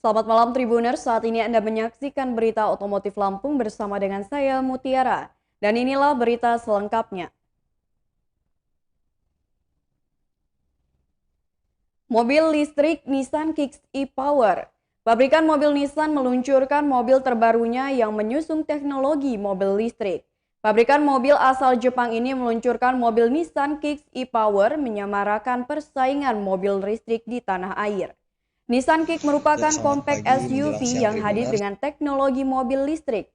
Selamat malam Tribuners, saat ini Anda menyaksikan berita otomotif Lampung bersama dengan saya Mutiara. Dan inilah berita selengkapnya. Mobil listrik Nissan Kicks e-Power. Pabrikan mobil Nissan meluncurkan mobil terbarunya yang menyusung teknologi mobil listrik. Pabrikan mobil asal Jepang ini meluncurkan mobil Nissan Kicks e-Power menyamarakan persaingan mobil listrik di tanah air. Nissan Kick Ya, merupakan selamat compact pagi menjelang SUV siang yang hadir Tribuners. dengan teknologi mobil listrik.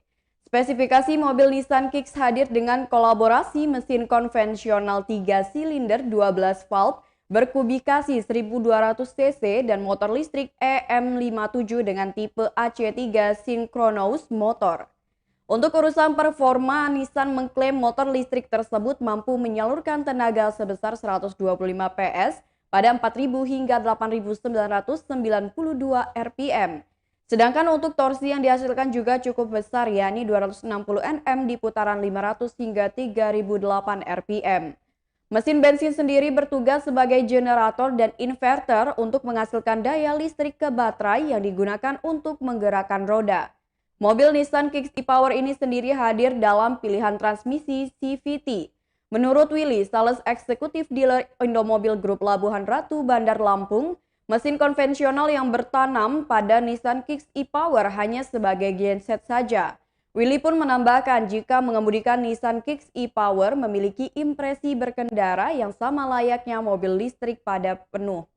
Spesifikasi mobil Nissan Kicks hadir dengan kolaborasi mesin konvensional 3 silinder 12 valve berkubikasi 1200 cc dan motor listrik EM57 dengan tipe AC3 Synchronous motor. Untuk urusan performa, Nissan mengklaim motor listrik tersebut mampu menyalurkan tenaga sebesar 125 PS pada 4.000 hingga 8.992 RPM. Sedangkan untuk torsi yang dihasilkan juga cukup besar, yakni 260 Nm di putaran 500 hingga 3.008 RPM. Mesin bensin sendiri bertugas sebagai generator dan inverter untuk menghasilkan daya listrik ke baterai yang digunakan untuk menggerakkan roda. Mobil Nissan Kicks e-Power ini sendiri hadir dalam pilihan transmisi CVT. Menurut Willy, sales eksekutif dealer Indomobil Group Labuhan Ratu, Bandar Lampung, mesin konvensional yang bertanam pada Nissan Kicks e-Power hanya sebagai genset saja. Willy pun menambahkan jika mengemudikan Nissan Kicks e-Power memiliki impresi berkendara yang sama layaknya mobil listrik pada penuh.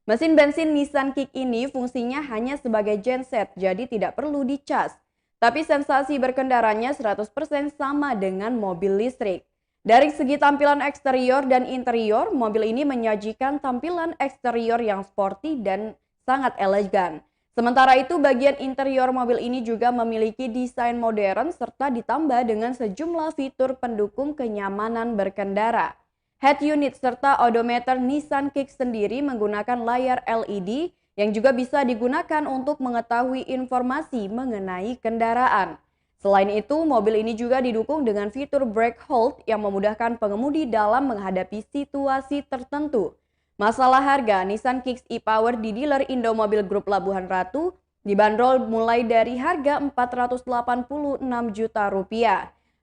Mesin bensin Nissan Kick ini fungsinya hanya sebagai genset, jadi tidak perlu dicas. Tapi sensasi berkendaranya 100% sama dengan mobil listrik. Dari segi tampilan eksterior dan interior, mobil ini menyajikan tampilan eksterior yang sporty dan sangat elegan. Sementara itu, bagian interior mobil ini juga memiliki desain modern serta ditambah dengan sejumlah fitur pendukung kenyamanan berkendara. Head unit serta odometer Nissan Kick sendiri menggunakan layar LED yang juga bisa digunakan untuk mengetahui informasi mengenai kendaraan. Selain itu, mobil ini juga didukung dengan fitur brake hold yang memudahkan pengemudi dalam menghadapi situasi tertentu. Masalah harga, Nissan Kicks e-Power di dealer Indomobil Group Labuhan Ratu dibanderol mulai dari harga Rp486 juta.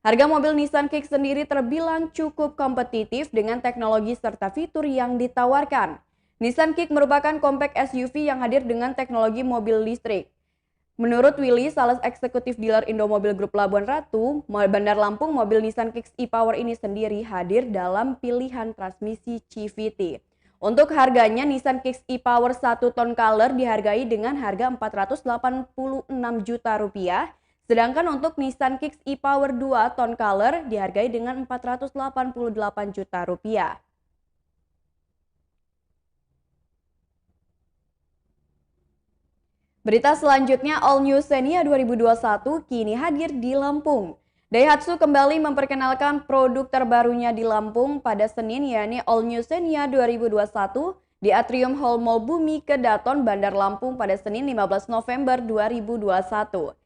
Harga mobil Nissan Kicks sendiri terbilang cukup kompetitif dengan teknologi serta fitur yang ditawarkan. Nissan Kick merupakan compact SUV yang hadir dengan teknologi mobil listrik. Menurut Willy, sales eksekutif dealer Indomobil Group Labuan Ratu, Bandar Lampung, mobil Nissan Kicks e-Power ini sendiri hadir dalam pilihan transmisi CVT. Untuk harganya, Nissan Kicks e-Power 1 ton color dihargai dengan harga Rp486 juta, sedangkan untuk Nissan Kicks e-Power 2 ton color dihargai dengan Rp488 juta. Berita selanjutnya, All New Xenia 2021 kini hadir di Lampung. Daihatsu kembali memperkenalkan produk terbarunya di Lampung pada Senin, yakni All New Xenia 2021 di Atrium Hall Mall Bumi Kedaton, Bandar Lampung pada Senin 15 November 2021.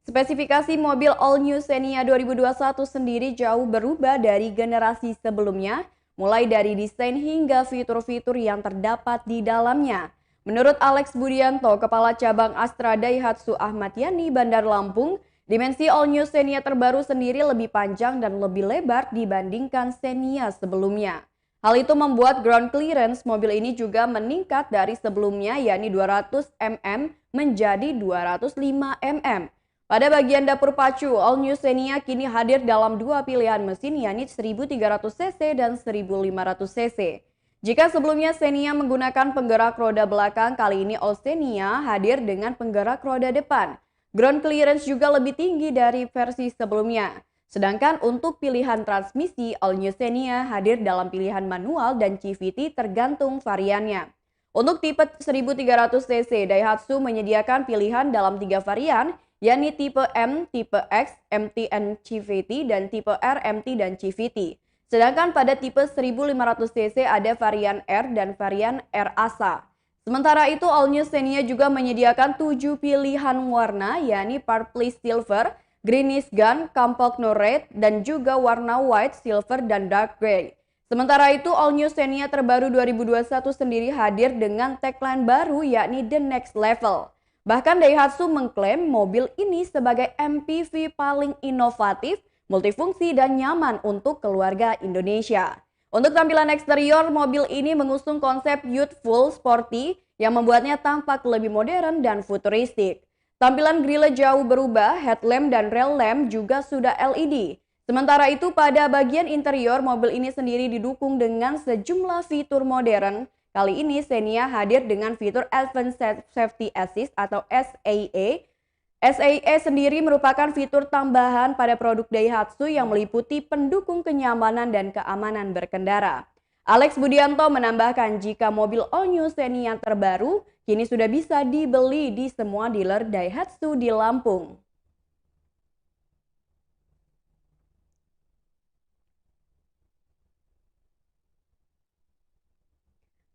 Spesifikasi mobil All New Xenia 2021 sendiri jauh berubah dari generasi sebelumnya, mulai dari desain hingga fitur-fitur yang terdapat di dalamnya. Menurut Alex Budianto, Kepala Cabang Astra Daihatsu Ahmad Yani Bandar Lampung, dimensi All New Xenia terbaru sendiri lebih panjang dan lebih lebar dibandingkan Xenia sebelumnya. Hal itu membuat ground clearance mobil ini juga meningkat dari sebelumnya, yakni 200 mm menjadi 205 mm. Pada bagian dapur pacu, All New Xenia kini hadir dalam dua pilihan mesin, yakni 1300 cc dan 1500 cc. Jika sebelumnya Xenia menggunakan penggerak roda belakang, kali ini All Xenia hadir dengan penggerak roda depan. Ground clearance juga lebih tinggi dari versi sebelumnya. Sedangkan untuk pilihan transmisi, All New Xenia hadir dalam pilihan manual dan CVT tergantung variannya. Untuk tipe 1300 cc, Daihatsu menyediakan pilihan dalam 3 varian, yakni tipe M, tipe X, MT and CVT, dan tipe R, MT dan CVT. Sedangkan pada tipe 1500 cc ada varian R dan varian R Asa. Sementara itu, All New Xenia juga menyediakan 7 pilihan warna, yakni Purple Silver, Greenish Gun, Campogno Red, dan juga warna White, Silver, dan Dark Grey. Sementara itu, All New Xenia terbaru 2021 sendiri hadir dengan tagline baru, yakni The Next Level. Bahkan Daihatsu mengklaim mobil ini sebagai MPV paling inovatif, multifungsi, dan nyaman untuk keluarga Indonesia. Untuk tampilan eksterior, mobil ini mengusung konsep youthful sporty yang membuatnya tampak lebih modern dan futuristik. Tampilan grille jauh berubah, headlamp dan rail lamp juga sudah LED. Sementara itu pada bagian interior, mobil ini sendiri didukung dengan sejumlah fitur modern. Kali ini Xenia hadir dengan fitur Advanced Safety Assist atau SAA. SAA sendiri merupakan fitur tambahan pada produk Daihatsu yang meliputi pendukung kenyamanan dan keamanan berkendara. Alex Budianto menambahkan jika mobil all new Xenia terbaru kini sudah bisa dibeli di semua dealer Daihatsu di Lampung.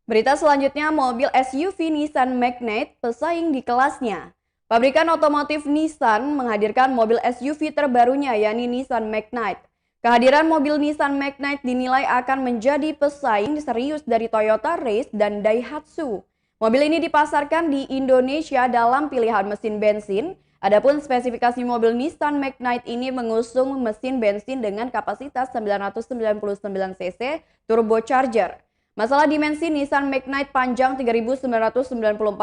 Berita selanjutnya, mobil SUV Nissan Magnite pesaing di kelasnya. Pabrikan otomotif Nissan menghadirkan mobil SUV terbarunya yakni Nissan Magnite. Kehadiran mobil Nissan Magnite dinilai akan menjadi pesaing serius dari Toyota Race dan Daihatsu. Mobil ini dipasarkan di Indonesia dalam pilihan mesin bensin. Adapun spesifikasi mobil Nissan Magnite ini mengusung mesin bensin dengan kapasitas 999 cc turbocharger. Masalah dimensi, Nissan Magnite panjang 3.994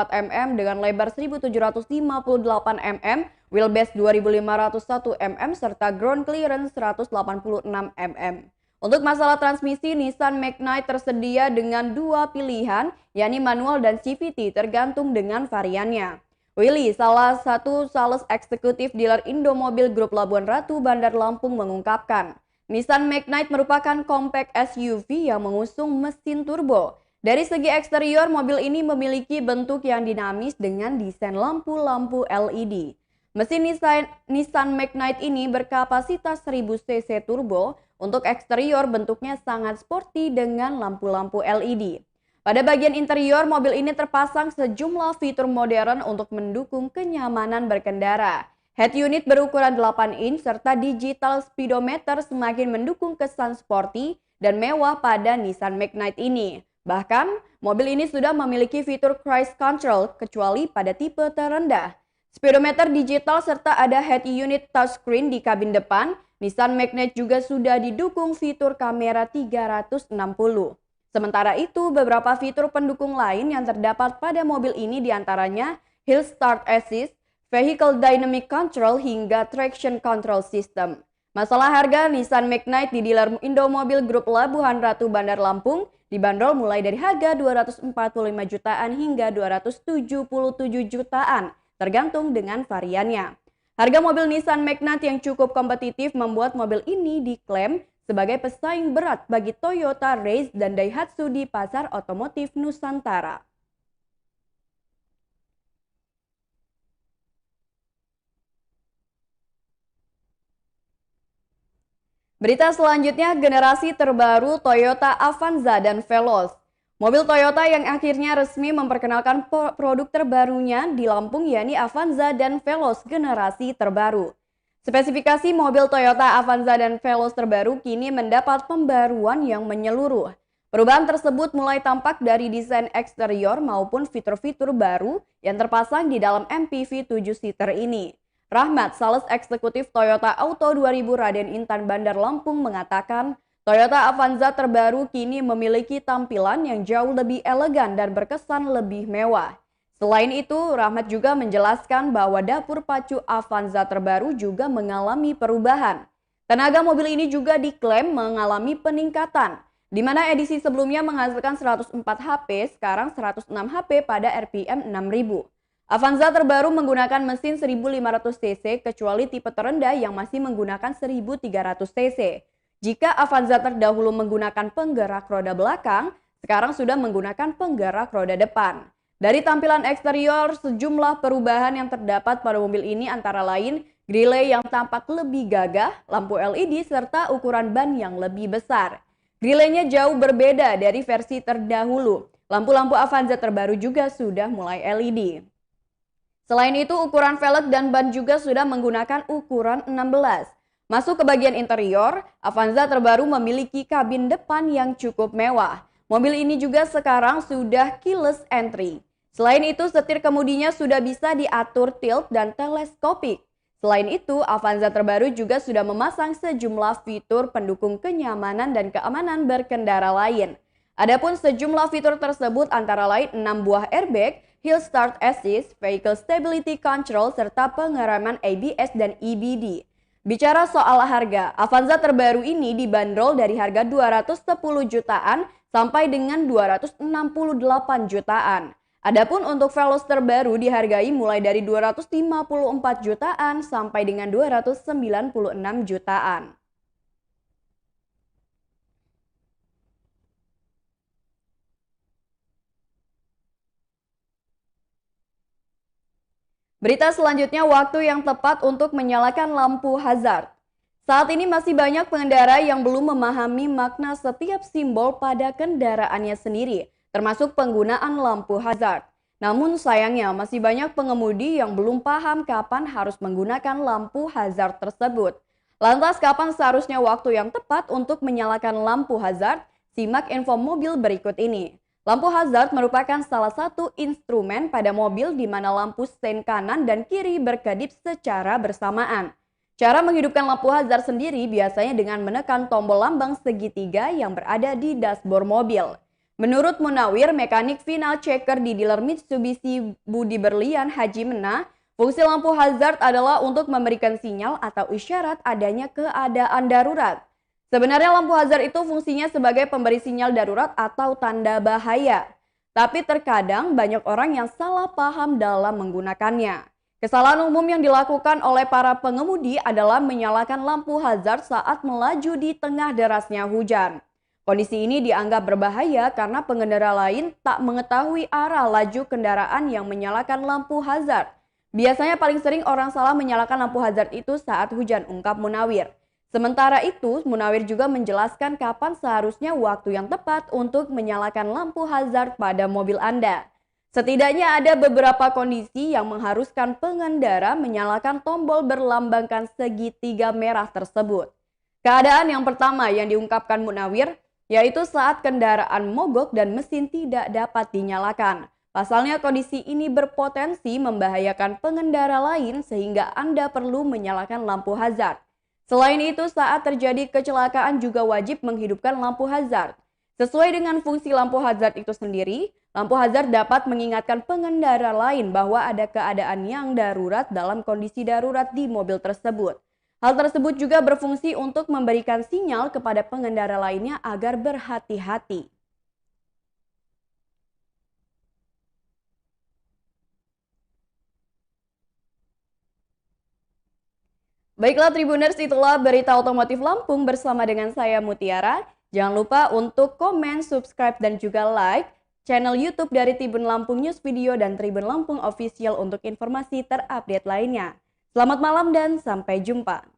mm dengan lebar 1.758 mm, wheelbase 2.501 mm, serta ground clearance 186 mm. Untuk masalah transmisi, Nissan Magnite tersedia dengan dua pilihan, yakni manual dan CVT tergantung dengan variannya. Willy, salah satu sales eksekutif dealer Indomobil Grup Labuan Ratu Bandar Lampung mengungkapkan, Nissan Magnite merupakan compact SUV yang mengusung mesin turbo. Dari segi eksterior, mobil ini memiliki bentuk yang dinamis dengan desain lampu-lampu LED. Mesin Nissan Magnite ini berkapasitas 1000 cc turbo. Untuk eksterior bentuknya sangat sporty dengan lampu-lampu LED. Pada bagian interior, mobil ini terpasang sejumlah fitur modern untuk mendukung kenyamanan berkendara. Head unit berukuran 8 inch serta digital speedometer semakin mendukung kesan sporty dan mewah pada Nissan Magnite ini. Bahkan, mobil ini sudah memiliki fitur cruise control kecuali pada tipe terendah. Speedometer digital serta ada head unit touchscreen di kabin depan. Nissan Magnite juga sudah didukung fitur kamera 360. Sementara itu, beberapa fitur pendukung lain yang terdapat pada mobil ini diantaranya Hill Start Assist, Vehicle Dynamic Control hingga Traction Control System. Masalah harga, Nissan Magnite di dealer Indomobil Grup Labuhan Ratu Bandar Lampung dibanderol mulai dari harga 245 jutaan hingga 277 jutaan, tergantung dengan variannya. Harga mobil Nissan Magnite yang cukup kompetitif membuat mobil ini diklaim sebagai pesaing berat bagi Toyota Race dan Daihatsu di pasar otomotif Nusantara. Berita selanjutnya, generasi terbaru Toyota Avanza dan Veloz. Mobil Toyota yang akhirnya resmi memperkenalkan produk terbarunya di Lampung yakni Avanza dan Veloz generasi terbaru. Spesifikasi mobil Toyota Avanza dan Veloz terbaru kini mendapat pembaruan yang menyeluruh. Perubahan tersebut mulai tampak dari desain eksterior maupun fitur-fitur baru yang terpasang di dalam MPV 7-seater ini. Rahmat, sales eksekutif Toyota Auto 2000 Raden Intan Bandar Lampung mengatakan, Toyota Avanza terbaru kini memiliki tampilan yang jauh lebih elegan dan berkesan lebih mewah. Selain itu, Rahmat juga menjelaskan bahwa dapur pacu Avanza terbaru juga mengalami perubahan. Tenaga mobil ini juga diklaim mengalami peningkatan, di mana edisi sebelumnya menghasilkan 104 HP, sekarang 106 HP pada RPM 6000. Avanza terbaru menggunakan mesin 1500 cc kecuali tipe terendah yang masih menggunakan 1300 cc. Jika Avanza terdahulu menggunakan penggerak roda belakang, sekarang sudah menggunakan penggerak roda depan. Dari tampilan eksterior, sejumlah perubahan yang terdapat pada mobil ini antara lain grille yang tampak lebih gagah, lampu LED, serta ukuran ban yang lebih besar. Grillenya jauh berbeda dari versi terdahulu. Lampu-lampu Avanza terbaru juga sudah mulai LED. Selain itu, ukuran velg dan ban juga sudah menggunakan ukuran 16. Masuk ke bagian interior, Avanza terbaru memiliki kabin depan yang cukup mewah. Mobil ini juga sekarang sudah keyless entry. Selain itu, setir kemudinya sudah bisa diatur tilt dan teleskopik. Selain itu, Avanza terbaru juga sudah memasang sejumlah fitur pendukung kenyamanan dan keamanan berkendara lain. Adapun sejumlah fitur tersebut antara lain 6 buah airbag, Hill Start Assist, Vehicle Stability Control, serta pengereman ABS dan EBD. Bicara soal harga, Avanza terbaru ini dibanderol dari harga 210 jutaan sampai dengan 268 jutaan. Adapun untuk Veloz terbaru dihargai mulai dari 254 jutaan sampai dengan 296 jutaan. Berita selanjutnya, waktu yang tepat untuk menyalakan lampu hazard. Saat ini masih banyak pengendara yang belum memahami makna setiap simbol pada kendaraannya sendiri, termasuk penggunaan lampu hazard. Namun sayangnya masih banyak pengemudi yang belum paham kapan harus menggunakan lampu hazard tersebut. Lantas kapan seharusnya waktu yang tepat untuk menyalakan lampu hazard? Simak info mobil berikut ini. Lampu hazard merupakan salah satu instrumen pada mobil di mana lampu sein kanan dan kiri berkedip secara bersamaan. Cara menghidupkan lampu hazard sendiri biasanya dengan menekan tombol lambang segitiga yang berada di dashboard mobil. Menurut Munawir, mekanik final checker di dealer Mitsubishi Budi Berlian Haji Mena, fungsi lampu hazard adalah untuk memberikan sinyal atau isyarat adanya keadaan darurat. Sebenarnya lampu hazard itu fungsinya sebagai pemberi sinyal darurat atau tanda bahaya. Tapi terkadang banyak orang yang salah paham dalam menggunakannya. Kesalahan umum yang dilakukan oleh para pengemudi adalah menyalakan lampu hazard saat melaju di tengah derasnya hujan. Kondisi ini dianggap berbahaya karena pengendara lain tak mengetahui arah laju kendaraan yang menyalakan lampu hazard. Biasanya paling sering orang salah menyalakan lampu hazard itu saat hujan, ungkap Munawir. Sementara itu, Munawir juga menjelaskan kapan seharusnya waktu yang tepat untuk menyalakan lampu hazard pada mobil Anda. Setidaknya ada beberapa kondisi yang mengharuskan pengendara menyalakan tombol berlambangkan segitiga merah tersebut. Keadaan yang pertama yang diungkapkan Munawir, yaitu saat kendaraan mogok dan mesin tidak dapat dinyalakan. Pasalnya kondisi ini berpotensi membahayakan pengendara lain sehingga Anda perlu menyalakan lampu hazard. Selain itu, saat terjadi kecelakaan juga wajib menghidupkan lampu hazard. Sesuai dengan fungsi lampu hazard itu sendiri, lampu hazard dapat mengingatkan pengendara lain bahwa ada keadaan yang darurat dalam kondisi darurat di mobil tersebut. Hal tersebut juga berfungsi untuk memberikan sinyal kepada pengendara lainnya agar berhati-hati. Baiklah Tribuners, itulah berita otomotif Lampung bersama dengan saya Mutiara. Jangan lupa untuk komen, subscribe, dan juga like channel YouTube dari Tribun Lampung News Video dan Tribun Lampung Official untuk informasi terupdate lainnya. Selamat malam dan sampai jumpa.